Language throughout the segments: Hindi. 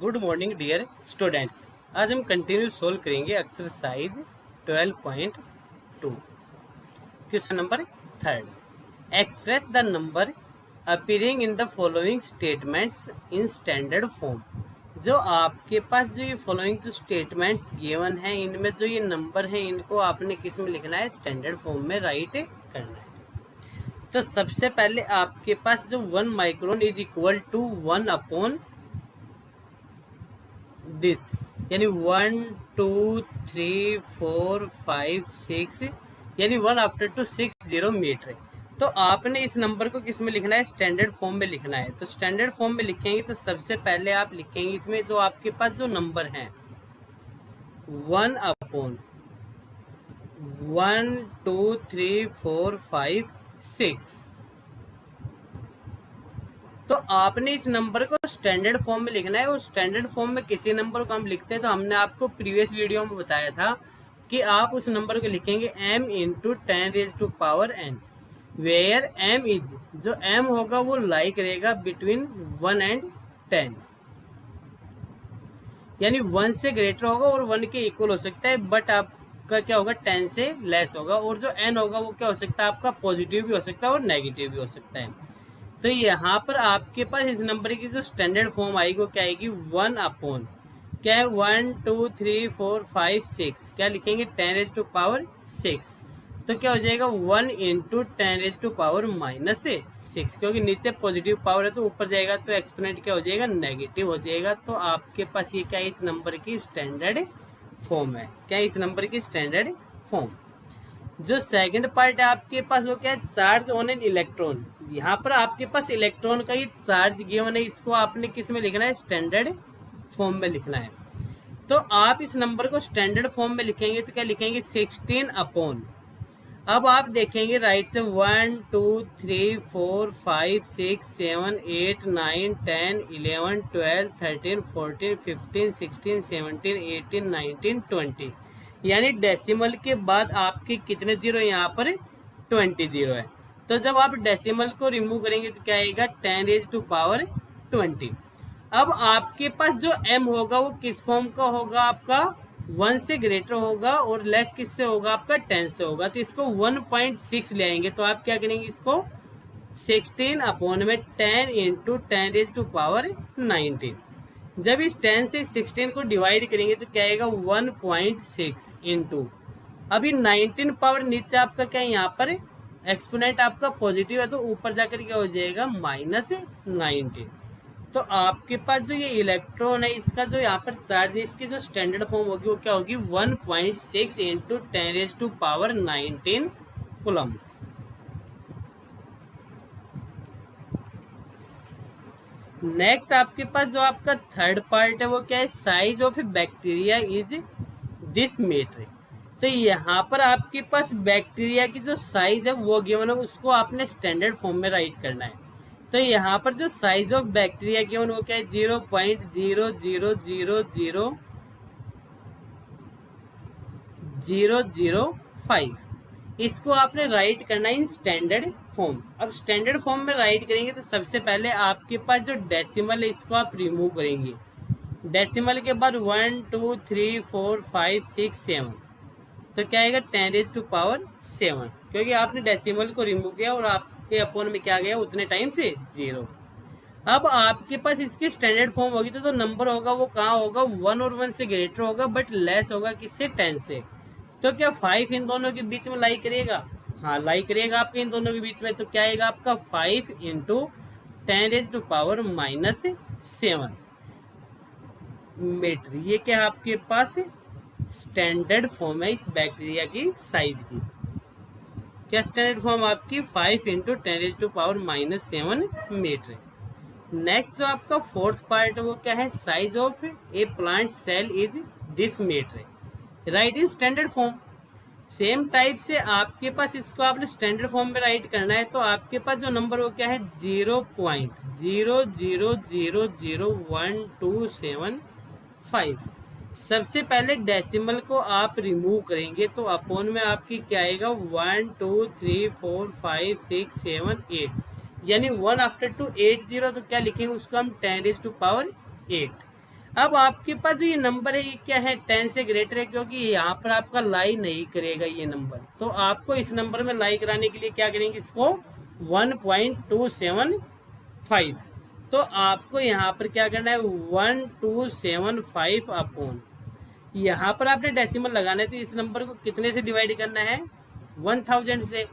Good morning dear students. आज हम कंटिन्यू सोल्व करेंगे exercise 12.2 question number 3। Express the number appearing in the following statements in standard form. जो आपके पास जो ये फॉलोइंग जो स्टेटमेंट्स गिवन हैं, इनमें जो ये नंबर हैं इनको आपने किस में लिखना है? स्टैंडर्ड फॉर्म में राइट करना है। तो सबसे पहले आपके पास जो 1 micron is equal to 1 upon this, यानी 1 2 3 4 5 6, यानी 1 आफ्टर टू 60 मीटर। तो आपने इस नंबर को किस में लिखना है? स्टैंडर्ड फॉर्म में लिखना है। तो स्टैंडर्ड फॉर्म में लिखेंगे तो सबसे पहले आप लिखेंगे इसमें जो आपके पास जो नंबर हैं 1 अपॉन 1 2 3 4 5 6। तो आपने इस नंबर को स्टैंडर्ड फॉर्म में लिखना है। और स्टैंडर्ड फॉर्म में किसी नंबर को हम लिखते हैं तो हमने आपको प्रीवियस वीडियो में बताया था कि आप उस नंबर को लिखेंगे m into 10⁻n, where m is, जो m होगा वो लाई करेगा बिटवीन 1 एंड 10, यानी 1 से ग्रेटर होगा और 1 के इक्वल हो सकता है, बट आपका क्या होगा? 10 से लेस होगा। और जो n होगा वो क्या हो सकता है? आपका पॉजिटिव भी हो सकता है और नेगेटिव भी हो सकता है। तो यहाँ पर आपके पास इस नंबर की जो स्टैंडर्ड फॉर्म आएगी वो क्या आएगी? 1 अपॉन क्या है? 1 2 3 4 5 6, क्या लिखेंगे? 10⁻6। तो क्या हो जाएगा? 1 इंटू 10⁻⁻6, क्योंकि नीचे पॉजिटिव पावर है तो ऊपर जाएगा तो एक्सपोनेंट क्या हो जाएगा? नेगेटिव हो जाएगा। तो आपके पास ये क्या है? इस नंबर की स्टैंडर्ड फॉर्म है। क्या है इस नंबर की स्टैंडर्ड फॉर्म? जो सेकंड पार्ट है आपके पास वो क्या है? Charge on an electron. यहाँ पर आपके पास इलेक्ट्रॉन का ही चार्ज गिवन है, इसको आपने किस में लिखना है? स्टैंडर्ड फॉर्म में लिखना है। तो आप इस नंबर को स्टैंडर्ड फॉर्म में लिखेंगे तो क्या लिखेंगे? 16 अपॉन, अब आप देखेंगे राइट से 1 2 3 4 5 6 7 8 9 10 11 12 13 14 15 16 17 18 19 20, यानी डेसिमल के बाद आपके कितने जीरो? यहाँ पर 20 जीरो है। तो जब आप डेसिमल को रिमूव करेंगे तो क्या आएगा? 10⁻20। अब आपके पास जो m होगा वो किस फॉर्म का होगा? आपका 1 से ग्रेटर होगा और लेस किससे होगा? आपका 10 से होगा। तो इसको 1.6 ले आएंगे। तो आप क्या करेंगे? इसको 16 अपॉन में 10 इंटू 10⁻19। जब इस 10 से 16 को डिवाइड करेंगे तो क्या आएगा? 1.6 इंटू, अभी 19 पावर नीचे आपका क्या है? यहाँ पर एक्सपोनेंट आपका पॉजिटिव है तो ऊपर जाकर क्या हो जाएगा? -19। तो आपके पास जो ये इलेक्ट्रॉन है इसका जो यहाँ पर चार्ज है, इसकी जो स्टैंडर्ड फॉर्म होगी वो क्या होगी? 1.6 इंटू 10⁻19 कूलम। नेक्स्ट आपके पास जो आपका थर्ड पार्ट है वो क्या है? Size of a bacteria is this metre. तो यहाँ पर आपके पास बैक्टीरिया की जो साइज है वो गिवन है, उसको आपने स्टैंडर्ड फॉर्म में राइट करना है। तो यहाँ पर जो साइज ऑफ बैक्टीरिया गिवन वो क्या है? 0.0000005, इसको आपने राइट करना है इन स्टैंडर्ड फॉर्म। अब स्टैंडर्ड फॉर्म में राइट करेंगे तो सबसे पहले आपके पास जो डेसिमल है इसको आप रिमूव करेंगे। डेसिमल के बाद 1 2 3 4 5 6 7, तो क्या आएगा? 10⁻7, क्योंकि आपने डेसिमल को रिमूव किया और आपके अपॉन में क्या गया? उतने टाइम से 0। अब आपके पास इसकी स्टैंडर्ड फॉर्म होगी तो नंबर होगा वो कहाँ होगा? 1 और 1 से ग्रेटर होगा, बट लेस होगा किससे? 10 से। तो क्या 5 इन दोनों के बीच में लाई करेगा? हाँ, लाई करेगा आपके इन दोनों के बीच में। तो क्या आएगा आपका? 5 इंटू 10⁻7 मीटर। ये क्या है आपके पास? स्टैंडर्ड फॉर्म है इस बैक्टीरिया की साइज की। क्या स्टैंडर्ड फॉर्म आपकी? 5 इंटू 10⁻7 मीटर। नेक्स्ट जो आपका फोर्थ पार्ट है वो क्या है? Size of a plant cell is this metre, write in standard form. Same type से आपके पास इसको आपने स्टैंडर्ड फॉर्म में राइट करना है। तो आपके पास जो नंबर वो क्या है? 0.0000127 सबसे पहले डेसिमल को आप रिमूव करेंगे तो अपॉन में आपकी क्या आएगा 1 2 3 4 5 6 7 8 यानी 1 आफ्टर 2 8 0 तो क्या लिखेंगे उसको हम 10⁻8। अब आपके पास जो ये नंबर है ये क्या है, 10 से ग्रेटर है, क्योंकि यहाँ पर आपका लाई नहीं करेगा ये नंबर। तो आपको इस नंबर में लाई कराने के लिए क्या करेंगे, इसको 1.275, तो आपको यहाँ पर क्या करना है 1275 अपॉन, यहाँ पर आपने डेसिमल लगाना है, तो इस नंबर को कितने से डिवाइड करना है, 1000 से।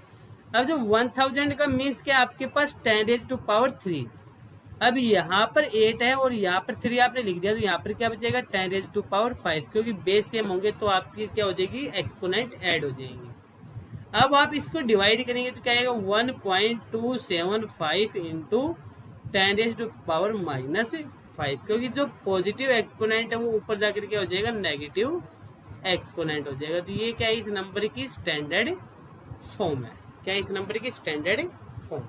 अब जो 1000 का मीन्स क्या, आपके पास 10⁻³ अब यहाँ पर 8 है और यहाँ पर 3 आपने लिख दिया, तो यहाँ पर क्या बचेगा 10⁵, क्योंकि बेस सेम होंगे तो आपकी क्या हो जाएगी, एक्सपोनेंट ऐड हो जाएंगे। अब आप इसको डिवाइड करेंगे तो क्या आएगा 1.275 इंटू 10⁻⁻5, क्योंकि जो पॉजिटिव एक्सपोनेंट है वो ऊपर जाकर क्या हो जाएगा, नेगेटिव एक्सपोनेंट हो जाएगा। तो ये क्या है, इस नंबर की स्टैंडर्ड फॉर्म है। क्या है इस नंबर की स्टैंडर्ड फॉर्म।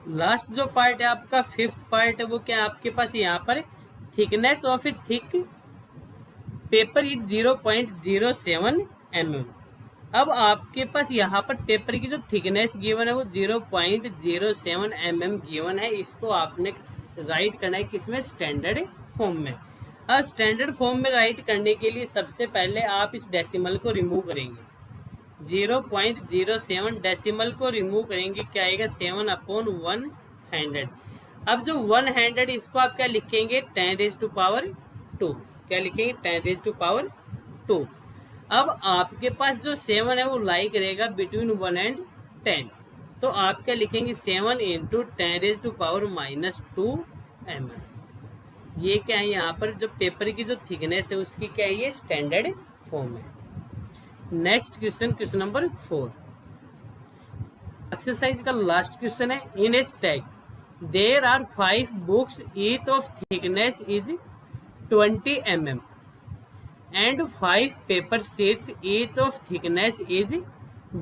लास्ट जो पार्ट है आपका, फिफ्थ पार्ट है, वो क्या है आपके पास यहाँ पर, thickness of A thick paper is 0.07 mm। अब आपके पास यहाँ पर पेपर की जो थिकनेस गिवन है वो 0.07 mm गिवन है। इसको आपने राइट करना है किसमें, स्टैंडर्ड फॉर्म में। अब स्टैंडर्ड फॉर्म में राइट करने के लिए सबसे पहले आप इस डेसिमल को रिमूव करेंगे, 0.07 डेसिमल को रिमूव करेंगे, क्या आएगा 7/100। अब जो 100 इसको आप क्या लिखेंगे, 10⁻², क्या लिखेंगे 10⁻²। अब आपके पास जो 7 है वो लाई करेगा बिटवीन 1 एंड 10, तो आप क्या लिखेंगे 7 इंटू 10⁻⁻2 mm। ये क्या है, यहाँ पर जो पेपर की जो थिकनेस है उसकी क्या है, ये स्टैंडर्ड फॉर्म है। Next question, question number 4, exercise का लास्ट क्वेश्चन है। In a stack there are 5 books, each of thickness is 20 mm and 5 paper sheets, each of thickness is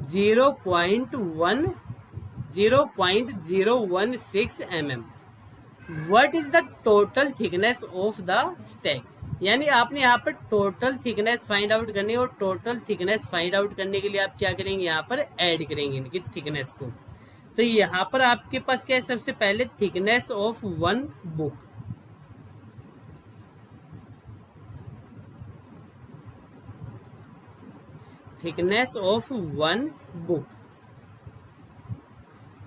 0.016 mm. What is the total thickness of the stack? यानी आपने यहाँ पर टोटल थिकनेस फाइंड आउट करनी है, और टोटल थिकनेस फाइंड आउट करने के लिए आप क्या करेंगे, यहाँ पर ऐड करेंगे इनकी थिकनेस को। तो यहाँ पर आपके पास क्या है, सबसे पहले thickness of one book, thickness of one book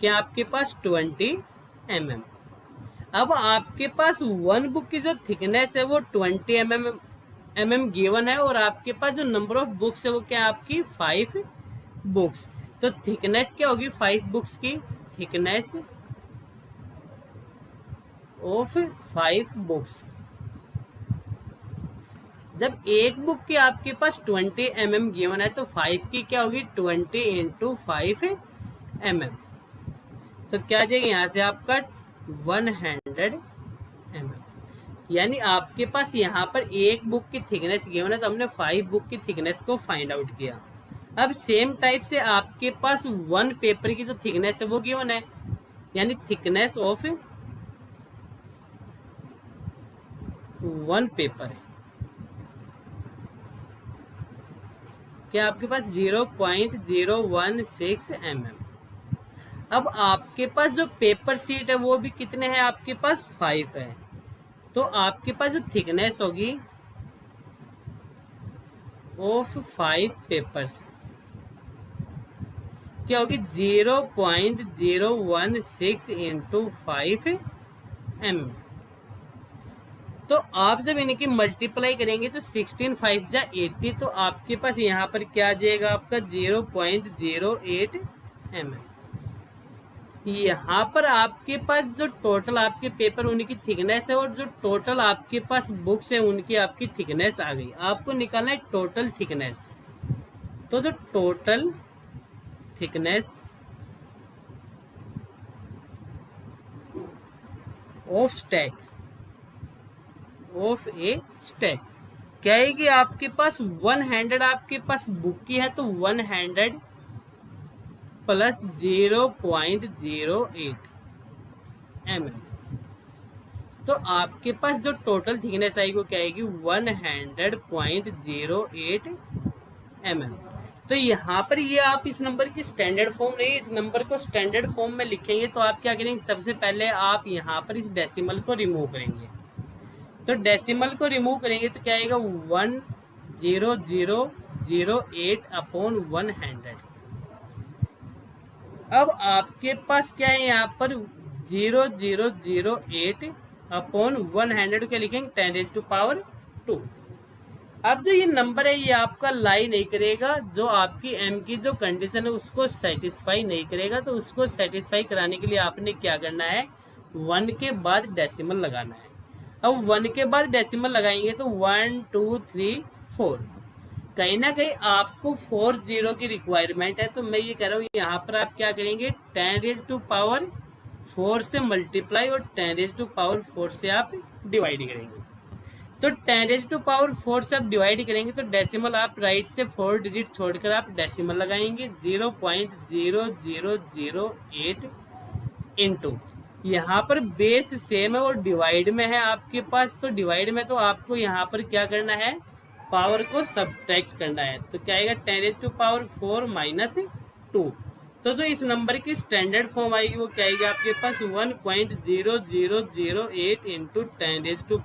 क्या आपके पास 20 mm। अब आपके पास वन बुक की जो थिकनेस है वो 20 mm गिवन है, और आपके पास जो नंबर ऑफ बुक्स है वो क्या आपकी 5 बुक्स। तो थिकनेस क्या होगी 5 बुक्स की, थिकनेस ऑफ 5 बुक्स। जब एक बुक की आपके पास 20 mm गिवन है तो 5 की क्या होगी 20 इंटू 5 mm, तो क्या आ जाएगा यहाँ से आपका 100 mm। यानी आपके पास यहाँ पर एक बुक की थिकनेस गिवन है, तो हमने 5 बुक की थिकनेस को फाइंड आउट किया। अब सेम टाइप से आपके पास वन पेपर की जो थिकनेस है वो गिवन है, यानी थिकनेस ऑफ वन पेपर है क्या आपके पास 0.016 mm। अब आपके पास जो पेपर शीट है वो भी कितने हैं, आपके पास 5 है, तो आपके पास जो थिकनेस होगी ऑफ 5 पेपर्स क्या होगी 0.016 इंटू 5 mm। तो आप जब इनकी मल्टीप्लाई करेंगे तो 16 5 जा 80, तो आपके पास यहाँ पर क्या आ जाएगा आपका 0.08 mm। यहाँ पर आपके पास जो टोटल आपके पेपर उनकी थिकनेस है, और जो टोटल आपके पास बुक्स है उनकी आपकी थिकनेस आ गई। आपको निकालना है टोटल थिकनेस, तो जो total thickness of stack of A stack क्या है कि आपके पास 100 आपके पास बुक की है, तो 100 प्लस 0.08 mm, तो आपके पास जो टोटल थिकनेस आएगी वो क्या आएगी 100.08 mm। तो यहाँ पर ये आप इस नंबर की स्टैंडर्ड फॉर्म नहीं, इस नंबर को स्टैंडर्ड फॉर्म में लिखेंगे तो आप क्या करेंगे, सबसे पहले आप यहाँ पर इस डेसिमल को रिमूव करेंगे, तो डेसिमल को रिमूव करेंगे तो क्या आएगा 10008 अपॉन 100। अब आपके पास क्या है यहाँ पर 0008 अपॉन 100 क्या लिखेंगे 10⁻²। अब जो ये नंबर है ये आपका लाई नहीं करेगा, जो आपकी एम की जो कंडीशन है उसको सेटिस्फाई नहीं करेगा। तो उसको सेटिस्फाई कराने के लिए आपने क्या करना है, 1 के बाद डेसिमल लगाना है। अब 1 के बाद डेसिमल लगाएंगे तो 1 2 3 4, कहीं ना कहीं आपको 40 की रिक्वायरमेंट है। तो मैं ये कह रहा हूँ यहाँ पर आप क्या करेंगे 10⁻4 से मल्टीप्लाई और 10⁻4 से आप डिवाइड करेंगे। तो 10⁻4 से आप डिवाइड करेंगे तो डेसिमल आप राइट से 4 डिजिट छोड़कर आप डेसिमल लगाएंगे 0.0008 इंटू, यहाँ पर बेस सेम है और डिवाइड में है आपके पास। तो डिवाइड में तो आपको यहाँ पर क्या करना है, पावर को सब्ट्रैक्ट करना है। तो क्या आएगा 10⁻4 माइनस 2। तो जो इस नंबर की स्टैंडर्ड फॉर्म आएगी वो क्या आएगी आपके पास 1.0008 इंटू 10⁻2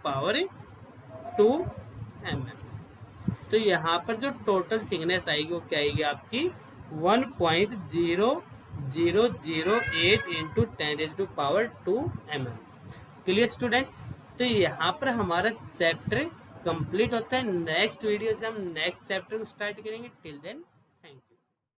mm। तो यहाँ पर जो टोटल थिकनेस आएगी वो क्या आएगी आपकी 1.0008 इंटू 10⁻2 mm। Clear students? तो यहाँ पर हमारा चैप्टर कंप्लीट होता है। नेक्स्ट वीडियो से हम नेक्स्ट चैप्टर को स्टार्ट करेंगे। Till then